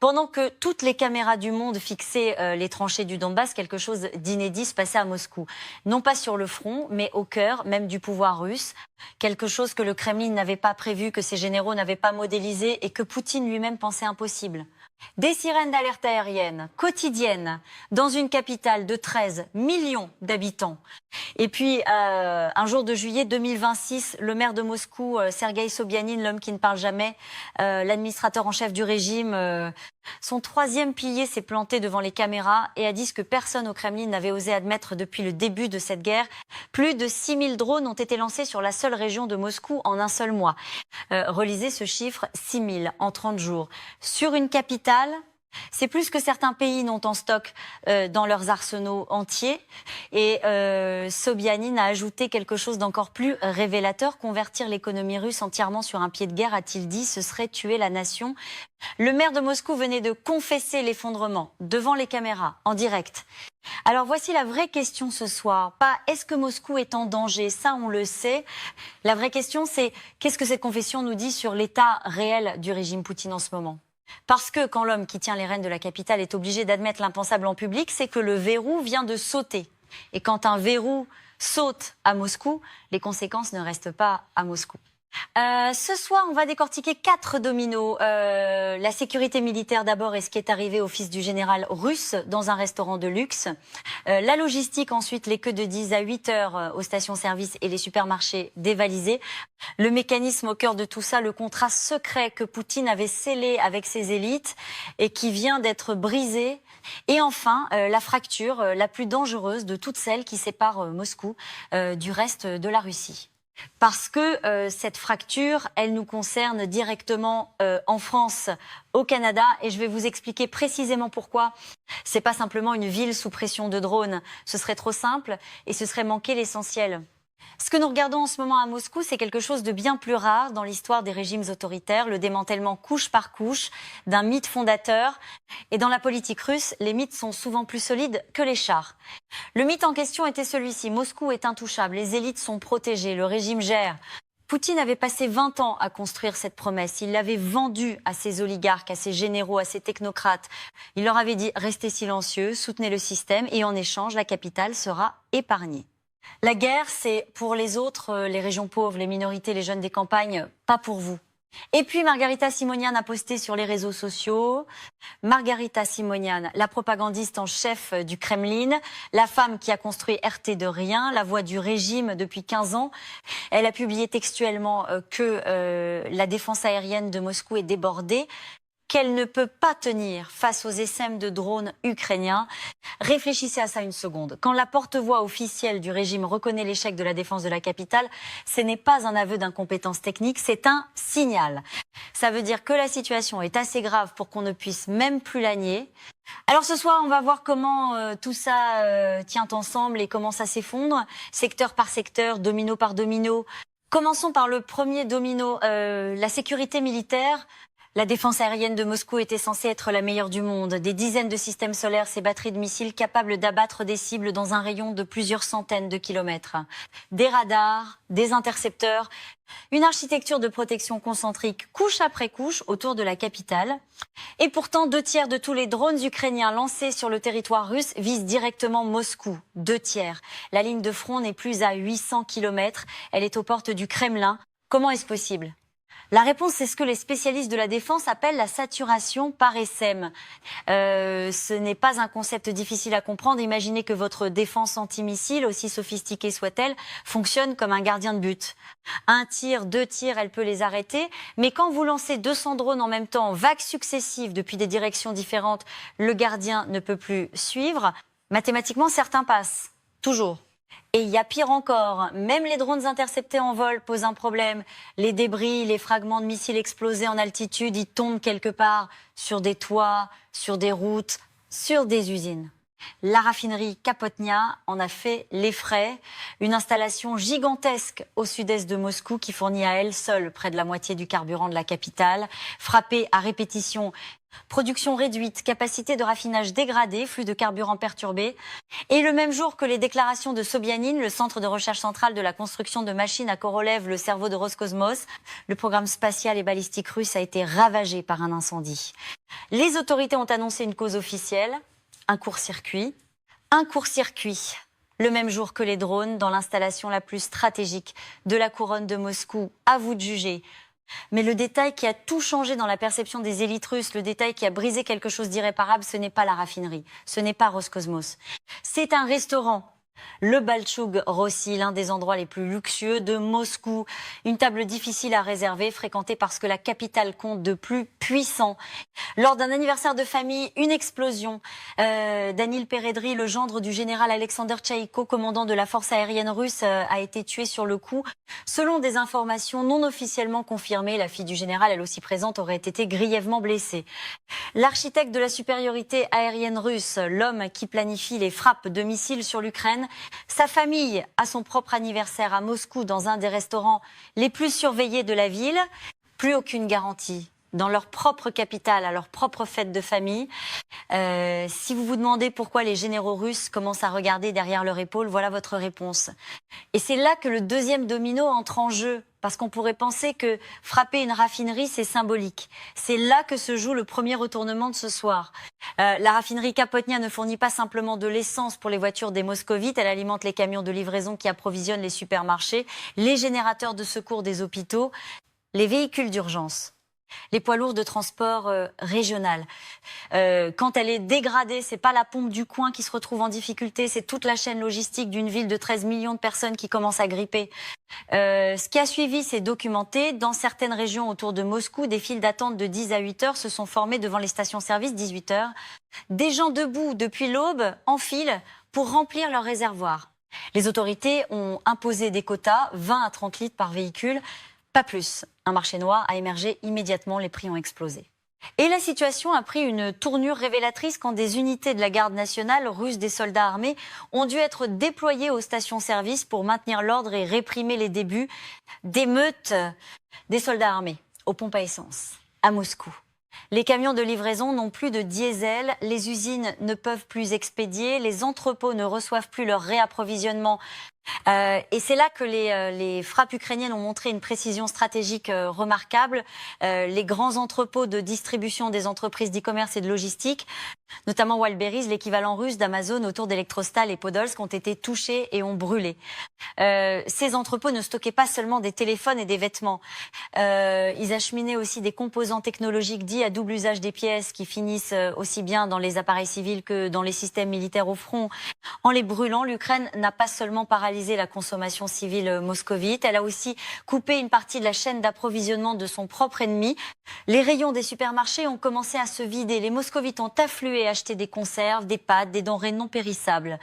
Pendant que toutes les caméras du monde fixaient les tranchées du Donbass, quelque chose d'inédit se passait à Moscou. Non pas sur le front, mais au cœur même du pouvoir russe. Quelque chose que le Kremlin n'avait pas prévu, que ses généraux n'avaient pas modélisé et que Poutine lui-même pensait impossible. Des sirènes d'alerte aérienne quotidiennes dans une capitale de 13 millions d'habitants. Et puis, un jour de juillet 2026, le maire de Moscou, Sergueï Sobyanin, l'homme qui ne parle jamais, l'administrateur en chef du régime, son troisième pilier s'est planté devant les caméras et a dit ce que personne au Kremlin n'avait osé admettre depuis le début de cette guerre. Plus de 6000 drones ont été lancés sur la seule région de Moscou en un seul mois. Relisez ce chiffre, 6000 en 30 jours. Sur une capitale, c'est plus que certains pays n'ont en stock dans leurs arsenaux entiers. Et Sobyanin a ajouté quelque chose d'encore plus révélateur. Convertir l'économie russe entièrement sur un pied de guerre, a-t-il dit, ce serait tuer la nation. Le maire de Moscou venait de confesser l'effondrement devant les caméras, en direct. Alors voici la vraie question ce soir. Pas est-ce que Moscou est en danger, ça on le sait. La vraie question c'est qu'est-ce que cette confession nous dit sur l'état réel du régime Poutine en ce moment ? Parce que quand l'homme qui tient les rênes de la capitale est obligé d'admettre l'impensable en public, c'est que le verrou vient de sauter. Et quand un verrou saute à Moscou, les conséquences ne restent pas à Moscou. Ce soir, on va décortiquer 4 dominos. La sécurité militaire d'abord et ce qui est arrivé au fils du général russe dans un restaurant de luxe. La logistique ensuite, les queues de 10 à 8 heures aux stations-service et les supermarchés dévalisés. Le mécanisme au cœur de tout ça, le contrat secret que Poutine avait scellé avec ses élites et qui vient d'être brisé. Et enfin, la fracture la plus dangereuse de toutes celles qui séparent Moscou du reste de la Russie. Parce que cette fracture, elle nous concerne directement en France, au Canada, et je vais vous expliquer précisément pourquoi. C'est pas simplement une ville sous pression de drones, ce serait trop simple et ce serait manquer l'essentiel. Ce que nous regardons en ce moment à Moscou, c'est quelque chose de bien plus rare dans l'histoire des régimes autoritaires, le démantèlement couche par couche d'un mythe fondateur. Et dans la politique russe, les mythes sont souvent plus solides que les chars. Le mythe en question était celui-ci, Moscou est intouchable, les élites sont protégées, le régime gère. Poutine avait passé 20 ans à construire cette promesse. Il l'avait vendue à ses oligarques, à ses généraux, à ses technocrates. Il leur avait dit « restez silencieux, soutenez le système et en échange, la capitale sera épargnée ». La guerre, c'est pour les autres, les régions pauvres, les minorités, les jeunes des campagnes, pas pour vous. Et puis Margarita Simonian a posté sur les réseaux sociaux. Margarita Simonian, la propagandiste en chef du Kremlin, la femme qui a construit RT de rien, la voix du régime depuis 15 ans. Elle a publié textuellement que la défense aérienne de Moscou est débordée, qu'elle ne peut pas tenir face aux essaim de drones ukrainiens. Réfléchissez à ça une seconde. Quand la porte-voix officielle du régime reconnaît l'échec de la défense de la capitale, ce n'est pas un aveu d'incompétence technique, c'est un signal. Ça veut dire que la situation est assez grave pour qu'on ne puisse même plus la nier. Alors ce soir, on va voir comment tout ça tient ensemble et comment ça s'effondre, secteur par secteur, domino par domino. Commençons par le premier domino, la sécurité militaire. La défense aérienne de Moscou était censée être la meilleure du monde. Des dizaines de systèmes solaires, ces batteries de missiles capables d'abattre des cibles dans un rayon de plusieurs centaines de kilomètres. Des radars, des intercepteurs, une architecture de protection concentrique couche après couche autour de la capitale. Et pourtant, 2/3 de tous les drones ukrainiens lancés sur le territoire russe visent directement Moscou. 2/3. La ligne de front n'est plus à 800 kilomètres. Elle est aux portes du Kremlin. Comment est-ce possible ? La réponse, c'est ce que les spécialistes de la défense appellent la saturation par SM. Ce n'est pas un concept difficile à comprendre. Imaginez que votre défense antimissile, aussi sophistiquée soit-elle, fonctionne comme un gardien de but. 1 tir, 2 tirs, elle peut les arrêter. Mais quand vous lancez 200 drones en même temps, vagues successives depuis des directions différentes, le gardien ne peut plus suivre. Mathématiquement, certains passent. Toujours. Et il y a pire encore, même les drones interceptés en vol posent un problème. Les débris, les fragments de missiles explosés en altitude, ils tombent quelque part sur des toits, sur des routes, sur des usines. La raffinerie Kapotnia en a fait les frais. Une installation gigantesque au sud-est de Moscou qui fournit à elle seule près de la moitié du carburant de la capitale. Frappée à répétition, production réduite, capacité de raffinage dégradée, flux de carburant perturbé. Et le même jour que les déclarations de Sobyanin, le centre de recherche central de la construction de machines à Korolev, le cerveau de Roscosmos, le programme spatial et balistique russe a été ravagé par un incendie. Les autorités ont annoncé une cause officielle. Un court-circuit. Un court-circuit, le même jour que les drones, dans l'installation la plus stratégique de la couronne de Moscou. À vous de juger. Mais le détail qui a tout changé dans la perception des élites russes, le détail qui a brisé quelque chose d'irréparable, ce n'est pas la raffinerie, ce n'est pas Roscosmos. C'est un restaurant. Le Balchoug Rossi, l'un des endroits les plus luxueux de Moscou. Une table difficile à réserver, fréquentée parce que la capitale compte de plus puissants. Lors d'un anniversaire de famille, une explosion. Danil Peredri, le gendre du général Alexander Tchaïko, commandant de la force aérienne russe, a été tué sur le coup. Selon des informations non officiellement confirmées, la fille du général, elle aussi présente, aurait été grièvement blessée. L'architecte de la supériorité aérienne russe, l'homme qui planifie les frappes de missiles sur l'Ukraine, sa famille a son propre anniversaire à Moscou dans un des restaurants les plus surveillés de la ville. Plus aucune garantie. Dans leur propre capitale, à leur propre fête de famille. Si vous vous demandez pourquoi les généraux russes commencent à regarder derrière leur épaule, voilà votre réponse. Et c'est là que le deuxième domino entre en jeu. Parce qu'on pourrait penser que frapper une raffinerie, c'est symbolique. C'est là que se joue le premier retournement de ce soir. La raffinerie Kapotnia ne fournit pas simplement de l'essence pour les voitures des moscovites, elle alimente les camions de livraison qui approvisionnent les supermarchés, les générateurs de secours des hôpitaux, les véhicules d'urgence. Les poids lourds de transport régional. Quand elle est dégradée, c'est pas la pompe du coin qui se retrouve en difficulté, c'est toute la chaîne logistique d'une ville de 13 millions de personnes qui commence à gripper. Ce qui a suivi, c'est documenté. Dans certaines régions autour de Moscou, des files d'attente de 10 à 8 heures se sont formées devant les stations-service, 18 heures. Des gens debout depuis l'aube, en file, pour remplir leur réservoir. Les autorités ont imposé des quotas, 20 à 30 litres par véhicule. Pas plus. Un marché noir a émergé immédiatement, les prix ont explosé. Et la situation a pris une tournure révélatrice quand des unités de la garde nationale russe, des soldats armés, ont dû être déployées aux stations-service pour maintenir l'ordre et réprimer les débuts d'émeutes des soldats armés aux pompes à essence à Moscou. Les camions de livraison n'ont plus de diesel, les usines ne peuvent plus expédier, les entrepôts ne reçoivent plus leur réapprovisionnement. Et c'est là que les frappes ukrainiennes ont montré une précision stratégique remarquable. Les grands entrepôts de distribution des entreprises d'e-commerce et de logistique, notamment Wildberries, l'équivalent russe d'Amazon autour d'Electrostal et Podolsk, ont été touchés et ont brûlé. Ces entrepôts ne stockaient pas seulement des téléphones et des vêtements. Ils acheminaient aussi des composants technologiques dits à double usage des pièces qui finissent aussi bien dans les appareils civils que dans les systèmes militaires au front. En les brûlant, l'Ukraine n'a pas seulement paralysé la consommation civile moscovite, elle a aussi coupé une partie de la chaîne d'approvisionnement de son propre ennemi. Les rayons des supermarchés ont commencé à se vider. Les moscovites ont afflué acheter des conserves, des pâtes, des denrées non périssables.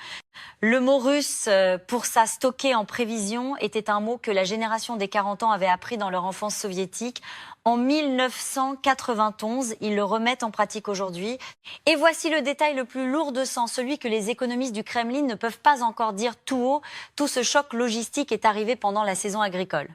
Le mot russe pour ça, stocker en prévision, était un mot que la génération des 40 ans avait appris dans leur enfance soviétique. En 1991, ils le remettent en pratique aujourd'hui. Et voici le détail le plus lourd de sang, celui que les économistes du Kremlin ne peuvent pas encore dire tout haut. Tout ce choc logistique est arrivé pendant la saison agricole.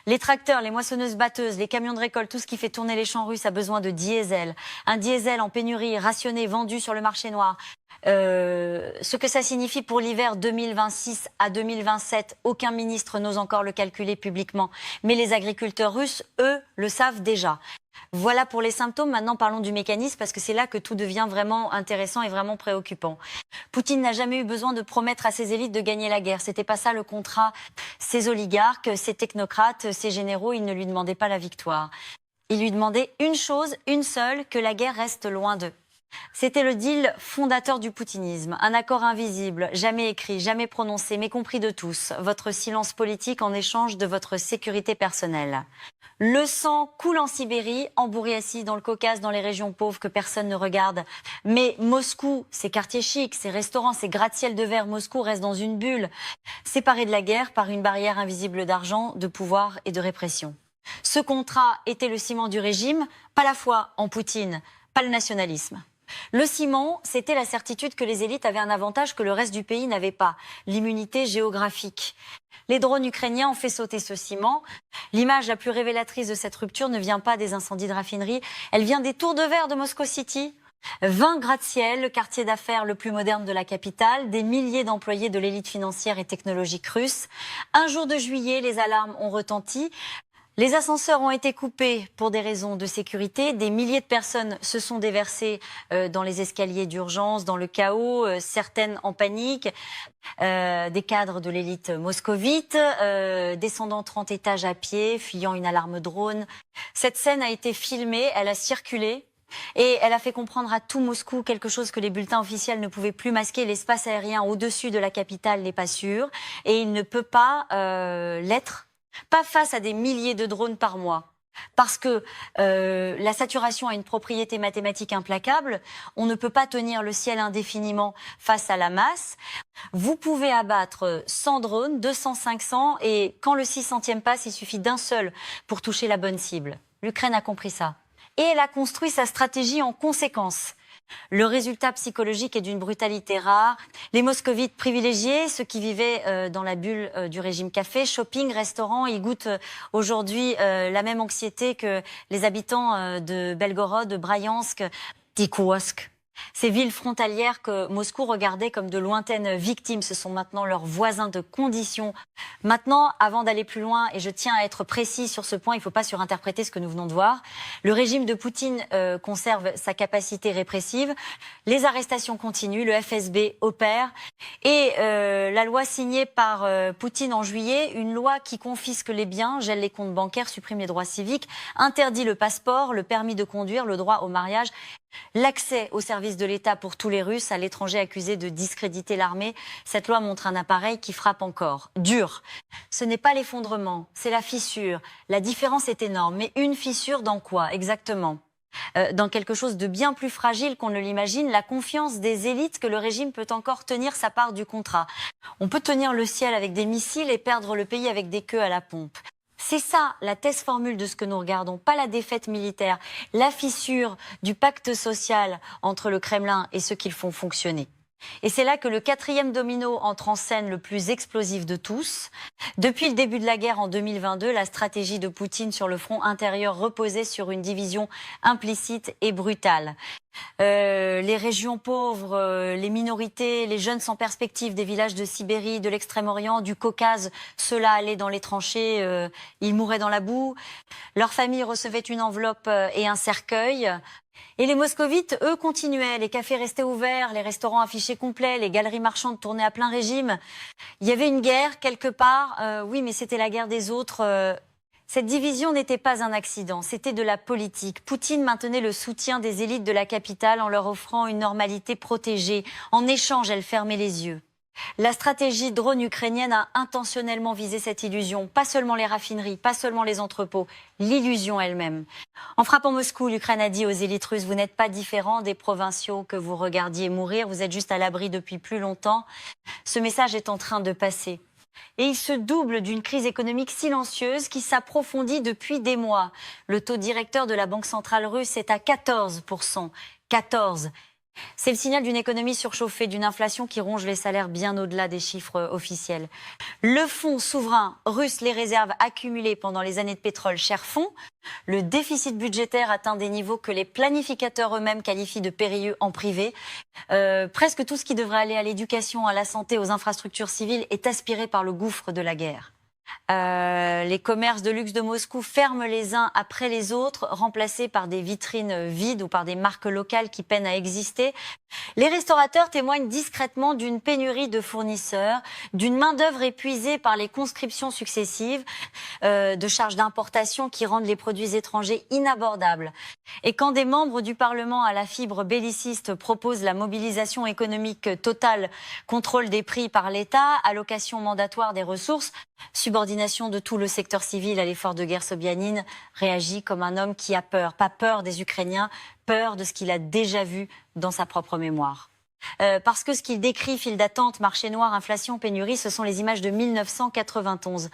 Les tracteurs, les moissonneuses-batteuses, les camions de récolte, tout ce qui fait tourner les champs russes a besoin de diesel. Un diesel en pénurie, rationné, vendu sur le marché noir. Ce que ça signifie pour l'hiver 2026 à 2027, aucun ministre n'ose encore le calculer publiquement. Mais les agriculteurs russes, eux, le savent déjà. Voilà pour les symptômes. Maintenant, parlons du mécanisme parce que c'est là que tout devient vraiment intéressant et vraiment préoccupant. Poutine n'a jamais eu besoin de promettre à ses élites de gagner la guerre. C'était pas ça le contrat. Ces oligarques, ces technocrates, ces généraux, ils ne lui demandaient pas la victoire. Ils lui demandaient une chose, une seule, que la guerre reste loin d'eux. C'était le deal fondateur du poutinisme, un accord invisible, jamais écrit, jamais prononcé, mais compris de tous. Votre silence politique en échange de votre sécurité personnelle. Le sang coule en Sibérie, en Bouriatie, dans le Caucase, dans les régions pauvres que personne ne regarde. Mais Moscou, ses quartiers chics, ses restaurants, ses gratte-ciel de verre, Moscou reste dans une bulle, séparé de la guerre par une barrière invisible d'argent, de pouvoir et de répression. Ce contrat était le ciment du régime, pas la foi en Poutine, pas le nationalisme. Le ciment, c'était la certitude que les élites avaient un avantage que le reste du pays n'avait pas, l'immunité géographique. Les drones ukrainiens ont fait sauter ce ciment. L'image la plus révélatrice de cette rupture ne vient pas des incendies de raffinerie, elle vient des tours de verre de Moscow City. 20 gratte-ciel, le quartier d'affaires le plus moderne de la capitale, des milliers d'employés de l'élite financière et technologique russe. Un jour de juillet, les alarmes ont retenti. Les ascenseurs ont été coupés pour des raisons de sécurité. Des milliers de personnes se sont déversées dans les escaliers d'urgence, dans le chaos, certaines en panique. Des cadres de l'élite moscovite, descendant 30 étages à pied, fuyant une alarme drone. Cette scène a été filmée, elle a circulé. Et elle a fait comprendre à tout Moscou quelque chose que les bulletins officiels ne pouvaient plus masquer. L'espace aérien au-dessus de la capitale n'est pas sûr. Et il ne peut pas l'être. Pas face à des milliers de drones par mois. Parce que la saturation a une propriété mathématique implacable. On ne peut pas tenir le ciel indéfiniment face à la masse. Vous pouvez abattre 100 drones, 200, 500, et quand le 600e passe, il suffit d'un seul pour toucher la bonne cible. L'Ukraine a compris ça. Et elle a construit sa stratégie en conséquence. Le résultat psychologique est d'une brutalité rare. Les moscovites privilégiés, ceux qui vivaient dans la bulle du régime café, shopping, restaurant, ils goûtent aujourd'hui la même anxiété que les habitants de Belgorod, de Bryansk, d'Ikouovsk. Ces villes frontalières que Moscou regardait comme de lointaines victimes, ce sont maintenant leurs voisins de condition. Maintenant, avant d'aller plus loin, et je tiens à être précis sur ce point, il ne faut pas surinterpréter ce que nous venons de voir, le régime de Poutine conserve sa capacité répressive, les arrestations continuent, le FSB opère, et la loi signée par Poutine en juillet, une loi qui confisque les biens, gèle les comptes bancaires, supprime les droits civiques, interdit le passeport, le permis de conduire, le droit au mariage, l'accès aux services de l'État pour tous les Russes à l'étranger accusés de discréditer l'armée. Cette loi montre un appareil qui frappe encore. Dur. Ce n'est pas l'effondrement, c'est la fissure. La différence est énorme. Mais une fissure dans quoi exactement ? Dans quelque chose de bien plus fragile qu'on ne l'imagine, la confiance des élites que le régime peut encore tenir sa part du contrat. On peut tenir le ciel avec des missiles et perdre le pays avec des queues à la pompe. C'est ça la thèse formule de ce que nous regardons, pas la défaite militaire, la fissure du pacte social entre le Kremlin et ceux qui le font fonctionner. Et c'est là que le 4e domino entre en scène, le plus explosif de tous. Depuis le début de la guerre en 2022, la stratégie de Poutine sur le front intérieur reposait sur une division implicite et brutale. Les régions pauvres, les minorités, les jeunes sans perspective des villages de Sibérie, de l'Extrême-Orient, du Caucase, ceux-là allaient dans les tranchées, ils mouraient dans la boue. Leurs familles recevaient une enveloppe et un cercueil. Et les moscovites, eux, continuaient. Les cafés restaient ouverts, les restaurants affichés complets, les galeries marchandes tournaient à plein régime. Il y avait une guerre quelque part, oui, mais c'était la guerre des autres. Cette division n'était pas un accident, c'était de la politique. Poutine maintenait le soutien des élites de la capitale en leur offrant une normalité protégée. En échange, elle fermait les yeux. La stratégie drone ukrainienne a intentionnellement visé cette illusion. Pas seulement les raffineries, pas seulement les entrepôts, l'illusion elle-même. En frappant Moscou, l'Ukraine a dit aux élites russes, vous n'êtes pas différents des provinciaux que vous regardiez mourir, vous êtes juste à l'abri depuis plus longtemps. Ce message est en train de passer. Et il se double d'une crise économique silencieuse qui s'approfondit depuis des mois. Le taux directeur de la Banque centrale russe est à 14%. 14%. C'est le signal d'une économie surchauffée, d'une inflation qui ronge les salaires bien au-delà des chiffres officiels. Le fonds souverain russe, les réserves accumulées pendant les années de pétrole cher fond. Le déficit budgétaire atteint des niveaux que les planificateurs eux-mêmes qualifient de périlleux en privé. Presque tout ce qui devrait aller à l'éducation, à la santé, aux infrastructures civiles est aspiré par le gouffre de la guerre. Les commerces de luxe de Moscou ferment les uns après les autres, remplacés par des vitrines vides ou par des marques locales qui peinent à exister. Les restaurateurs témoignent discrètement d'une pénurie de fournisseurs, d'une main-d'œuvre épuisée par les conscriptions successives, de charges d'importation qui rendent les produits étrangers inabordables. Et quand des membres du Parlement à la fibre belliciste proposent la mobilisation économique totale, contrôle des prix par l'État, allocation mandatoire des ressources, subordination de tout le secteur civil à l'effort de guerre Sobyanin, réagit comme un homme qui a peur. Pas peur des Ukrainiens, peur de ce qu'il a déjà vu dans sa propre mémoire. Parce que ce qu'il décrit, file d'attente, marché noir, inflation, pénurie, ce sont les images de 1991.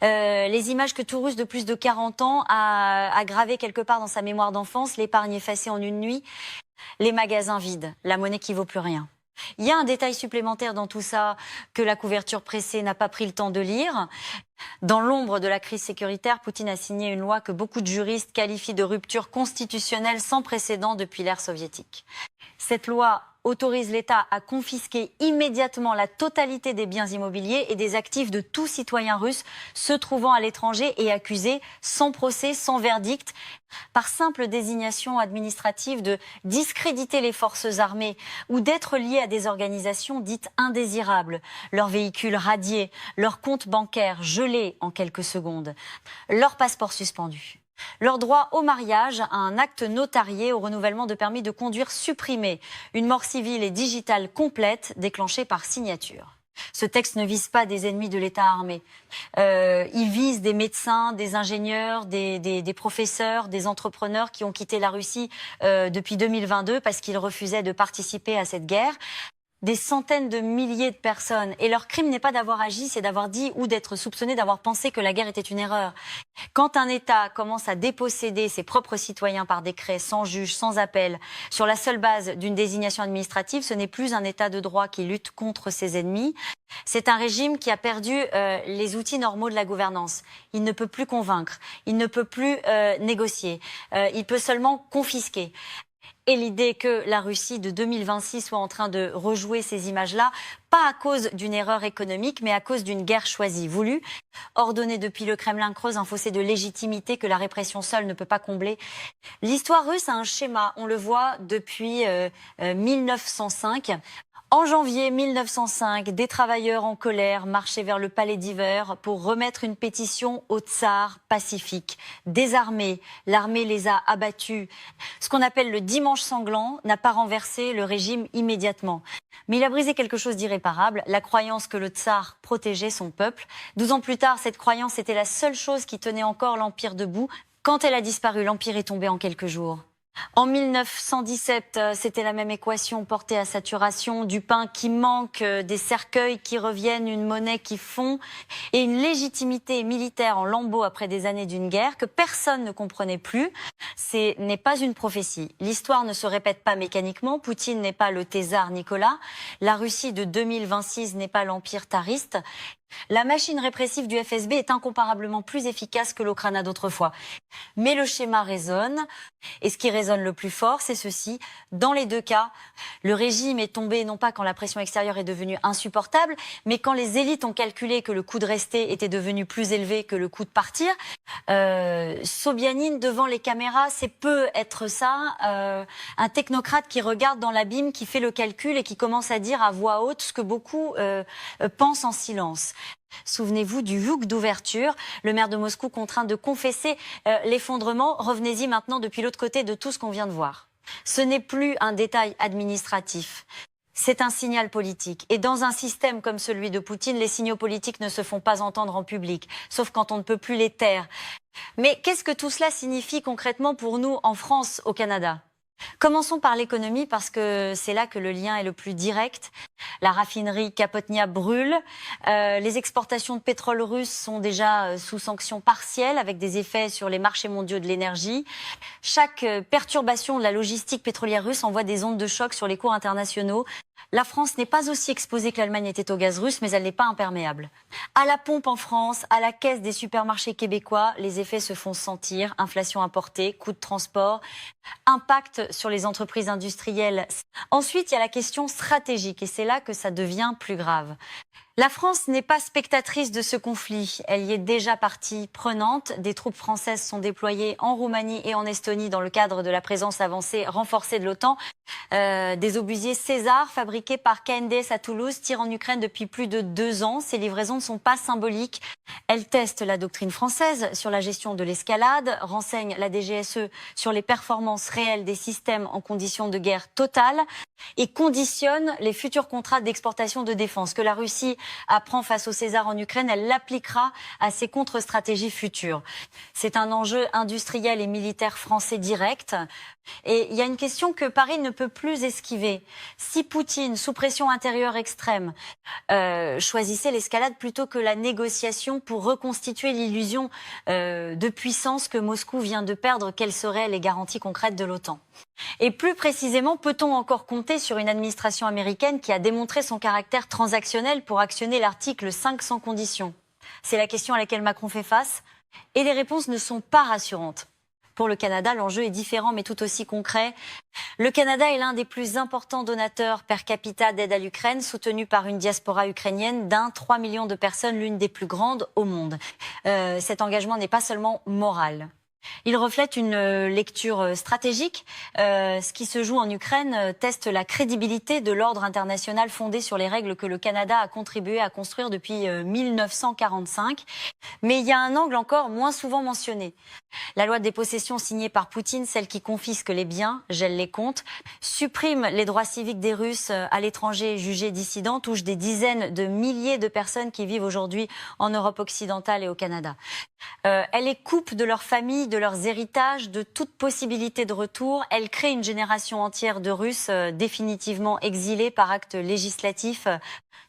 Les images que tout Russe de plus de 40 ans a gravées quelque part dans sa mémoire d'enfance, l'épargne effacée en une nuit. les magasins vides, la monnaie qui vaut plus rien. Il y a un détail supplémentaire dans tout ça que la couverture pressée n'a pas pris le temps de lire. Dans l'ombre de la crise sécuritaire, Poutine a signé une loi que beaucoup de juristes qualifient de rupture constitutionnelle sans précédent depuis l'ère soviétique. Cette loi autorise l'État à confisquer immédiatement la totalité des biens immobiliers et des actifs de tout citoyen russe se trouvant à l'étranger et accusé sans procès, sans verdict, par simple désignation administrative de discréditer les forces armées ou d'être lié à des organisations dites indésirables, leurs véhicules radiés, leurs comptes bancaires gelés en quelques secondes, leurs passeports suspendus. Leur droit au mariage, à un acte notarié, au renouvellement de permis de conduire supprimé, une mort civile et digitale complète déclenchée par signature. Ce texte ne vise pas des ennemis de l'État armé. Il vise des médecins, des ingénieurs, des professeurs, des entrepreneurs qui ont quitté la Russie depuis 2022 parce qu'ils refusaient de participer à cette guerre. Des centaines de milliers de personnes. Et leur crime n'est pas d'avoir agi, c'est d'avoir dit ou d'être soupçonné d'avoir pensé que la guerre était une erreur. Quand un État commence à déposséder ses propres citoyens par décret, sans juge, sans appel, sur la seule base d'une désignation administrative, ce n'est plus un État de droit qui lutte contre ses ennemis. C'est un régime qui a perdu les outils normaux de la gouvernance. Il ne peut plus convaincre, il ne peut plus négocier, il peut seulement confisquer. Et l'idée que la Russie de 2026 soit en train de rejouer ces images-là, pas à cause d'une erreur économique, mais à cause d'une guerre choisie, voulue, ordonnée depuis le Kremlin, creuse un fossé de légitimité que la répression seule ne peut pas combler. L'histoire russe a un schéma, on le voit depuis 1905. En janvier 1905, des travailleurs en colère marchaient vers le palais d'hiver pour remettre une pétition au tsar pacifique. Désarmés, l'armée les a abattus. Ce qu'on appelle le dimanche sanglant n'a pas renversé le régime immédiatement. Mais il a brisé quelque chose d'irréparable, la croyance que le tsar protégeait son peuple. 12 ans plus tard, cette croyance était la seule chose qui tenait encore l'Empire debout. Quand elle a disparu, l'Empire est tombé en quelques jours. En 1917, c'était la même équation portée à saturation, du pain qui manque, des cercueils qui reviennent, une monnaie qui fond et une légitimité militaire en lambeaux après des années d'une guerre que personne ne comprenait plus. Ce n'est pas une prophétie. L'histoire ne se répète pas mécaniquement. Poutine n'est pas le Tsar Nicolas. La Russie de 2026 n'est pas l'empire tsariste. La machine répressive du FSB est incomparablement plus efficace que l'Okhrana d'autrefois. Mais le schéma résonne, et ce qui résonne le plus fort, c'est ceci. Dans les deux cas, le régime est tombé non pas quand la pression extérieure est devenue insupportable, mais quand les élites ont calculé que le coût de rester était devenu plus élevé que le coût de partir. Sobyanin, devant les caméras, c'est peu être ça, un technocrate qui regarde dans l'abîme, qui fait le calcul et qui commence à dire à voix haute ce que beaucoup pensent en silence. Souvenez-vous du hook d'ouverture, le maire de Moscou contraint de confesser l'effondrement. Revenez-y maintenant depuis l'autre côté de tout ce qu'on vient de voir. Ce n'est plus un détail administratif. C'est un signal politique. Et dans un système comme celui de Poutine, les signaux politiques ne se font pas entendre en public, sauf quand on ne peut plus les taire. Mais qu'est-ce que tout cela signifie concrètement pour nous en France, au Canada ? Commençons par l'économie parce que c'est là que le lien est le plus direct. La raffinerie Kapotnia brûle. Les exportations de pétrole russe sont déjà sous sanctions partielles avec des effets sur les marchés mondiaux de l'énergie. Chaque perturbation de la logistique pétrolière russe envoie des ondes de choc sur les cours internationaux. La France n'est pas aussi exposée que l'Allemagne était au gaz russe, mais elle n'est pas imperméable. À la pompe en France, à la caisse des supermarchés québécois, les effets se font sentir. Inflation importée, coûts de transport, impact sur les entreprises industrielles. Ensuite, il y a la question stratégique et c'est là que ça devient plus grave. La France n'est pas spectatrice de ce conflit. Elle y est déjà partie prenante. Des troupes françaises sont déployées en Roumanie et en Estonie dans le cadre de la présence avancée renforcée de l'OTAN. Des obusiers César fabriqués par KNDS à Toulouse tirent en Ukraine depuis plus de 2 ans. Ces livraisons ne sont pas symboliques. Elles testent la doctrine française sur la gestion de l'escalade, renseignent la DGSE sur les performances réelles des systèmes en conditions de guerre totale et conditionnent les futurs contrats d'exportation de défense que la Russie apprend face au César en Ukraine. Elle l'appliquera à ses contre-stratégies futures. C'est un enjeu industriel et militaire français direct. Et il y a une question que Paris ne peut plus esquiver. Si Poutine, sous pression intérieure extrême, choisissait l'escalade plutôt que la négociation pour reconstituer l'illusion de puissance que Moscou vient de perdre, quelles seraient les garanties concrètes de l'OTAN ? Et plus précisément, peut-on encore compter sur une administration américaine qui a démontré son caractère transactionnel pour actionner l'article 5 sans condition? C'est la question à laquelle Macron fait face. Et les réponses ne sont pas rassurantes. Pour le Canada, l'enjeu est différent mais tout aussi concret. Le Canada est l'un des plus importants donateurs per capita d'aide à l'Ukraine, soutenu par une diaspora ukrainienne d'3 million de personnes, l'une des plus grandes au monde. Cet engagement n'est pas seulement moral. Il reflète une lecture stratégique. Ce qui se joue en Ukraine teste la crédibilité de l'ordre international fondé sur les règles que le Canada a contribué à construire depuis 1945. Mais il y a un angle encore moins souvent mentionné. La loi des possessions signée par Poutine, celle qui confisque les biens, gèle les comptes, supprime les droits civiques des Russes à l'étranger jugés dissidents, touche des dizaines de milliers de personnes qui vivent aujourd'hui en Europe occidentale et au Canada. Elle les coupe de leur famille, de leurs héritages, de toute possibilité de retour. Elle crée une génération entière de Russes définitivement exilés par acte législatif.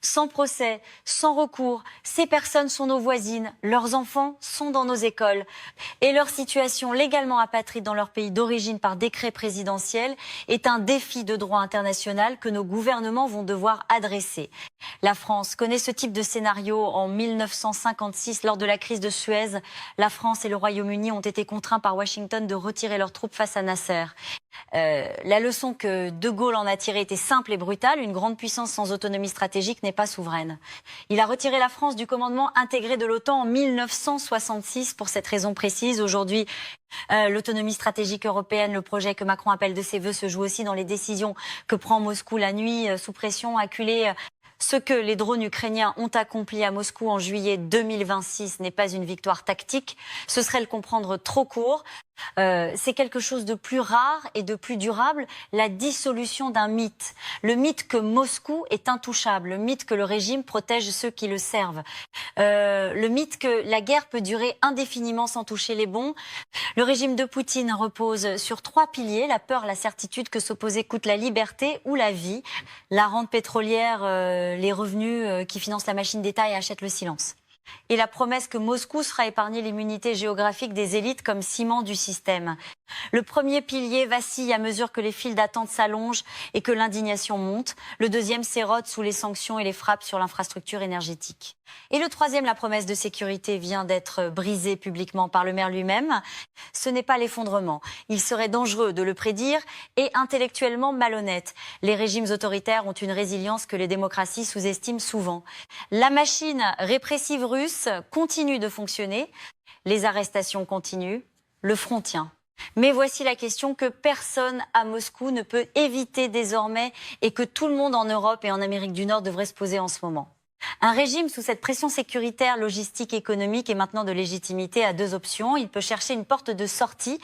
Sans procès, sans recours, ces personnes sont nos voisines, leurs enfants sont dans nos écoles. Et leur situation légalement apatride dans leur pays d'origine par décret présidentiel est un défi de droit international que nos gouvernements vont devoir adresser. La France connaît ce type de scénario en 1956 lors de la crise de Suez. La France et le Royaume-Uni ont été contraints par Washington de retirer leurs troupes face à Nasser. La leçon que De Gaulle en a tirée était simple et brutale. Une grande puissance sans autonomie stratégique n'est pas souveraine. Il a retiré la France du commandement intégré de l'OTAN en 1966 pour cette raison précise. Aujourd'hui, l'autonomie stratégique européenne, le projet que Macron appelle de ses voeux, se joue aussi dans les décisions que prend Moscou la nuit, sous pression, acculée. Ce que les drones ukrainiens ont accompli à Moscou en juillet 2026 n'est pas une victoire tactique. Ce serait le comprendre trop court. C'est quelque chose de plus rare et de plus durable, la dissolution d'un mythe. Le mythe que Moscou est intouchable, le mythe que le régime protège ceux qui le servent, le mythe que la guerre peut durer indéfiniment sans toucher les bons. Le régime de Poutine repose sur 3 piliers, la peur, la certitude que s'opposer coûte la liberté ou la vie, la rente pétrolière, les revenus qui financent la machine d'État et achètent le silence. Et la promesse que Moscou sera épargné l'immunité géographique des élites comme ciment du système. Le premier pilier vacille à mesure que les files d'attente s'allongent et que l'indignation monte. Le deuxième s'érode sous les sanctions et les frappes sur l'infrastructure énergétique. Et le troisième, la promesse de sécurité, vient d'être brisée publiquement par le maire lui-même. Ce n'est pas l'effondrement. Il serait dangereux de le prédire et intellectuellement malhonnête. Les régimes autoritaires ont une résilience que les démocraties sous-estiment souvent. La machine répressive russe continue de fonctionner. Les arrestations continuent. Le front tient. Mais voici la question que personne à Moscou ne peut éviter désormais et que tout le monde en Europe et en Amérique du Nord devrait se poser en ce moment. Un régime sous cette pression sécuritaire, logistique, économique et maintenant de légitimité a 2 options. Il peut chercher une porte de sortie,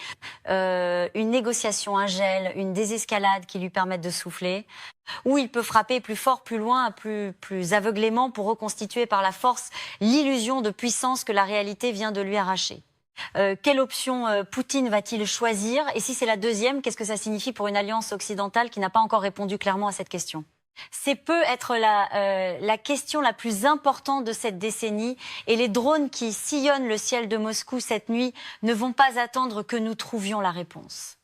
une négociation, un gel, une désescalade qui lui permette de souffler. Ou il peut frapper plus fort, plus loin, plus aveuglément pour reconstituer par la force l'illusion de puissance que la réalité vient de lui arracher. Quelle option Poutine va-t-il choisir? Et si c'est la deuxième, qu'est-ce que ça signifie pour une alliance occidentale qui n'a pas encore répondu clairement à cette question? C'est peut être la question la plus importante de cette décennie et les drones qui sillonnent le ciel de Moscou cette nuit ne vont pas attendre que nous trouvions la réponse.